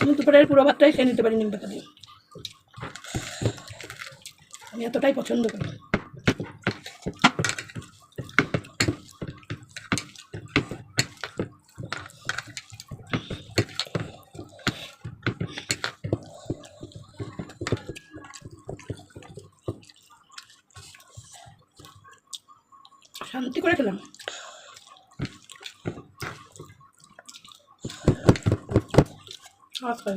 আমি দুপুরের পুরো ভাতটাই খেয়ে নিতে পারি নিম পাতা দিয়ে। আমি এতটাই পছন্দ করি। শান্তি করে খেলাম। আচ্ছা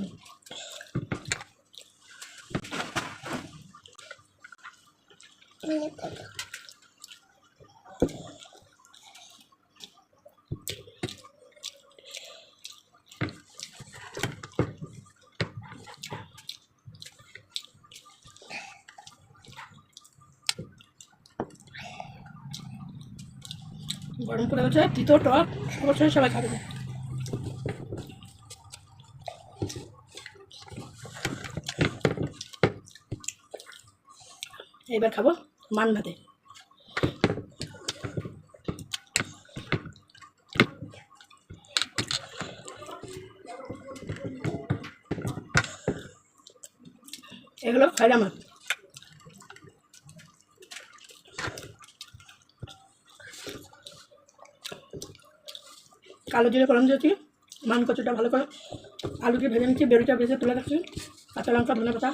গরম করে হচ্ছে তিতো টক অবশ্যই সবাই খাবে। এবার খাবো মান ভাতে। এগুলো খয়রা মাছ। কালো জিরে ফোড়ন দিয়েছি, মান কচুটা ভালো করে আলু দিয়ে ভেজে নিচ্ছি, বেড়িটা ভেজে তুলে রাখছি, কাঁচা লঙ্কা ধনে পাতা।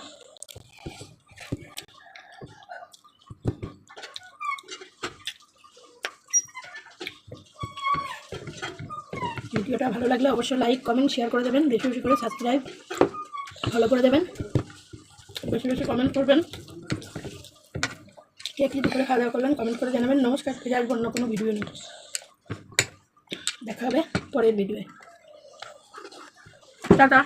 ভিডিওটা ভালো লাগলে অবশ্যই লাইক কমেন্ট শেয়ার করে দেবেন, বেশি বেশি করে সাবস্ক্রাইব ফলো করে দেবেন, বেশি বেশি কমেন্ট করবেন। কে কী দুপুরে খাওয়া দাওয়া করলেন কমেন্ট করে জানাবেন। নমস্কার, ফিরে আসবো অন্য কোনো ভিডিও নিয়ে। দেখা হবে পরের ভিডিওয়ে। টাটা।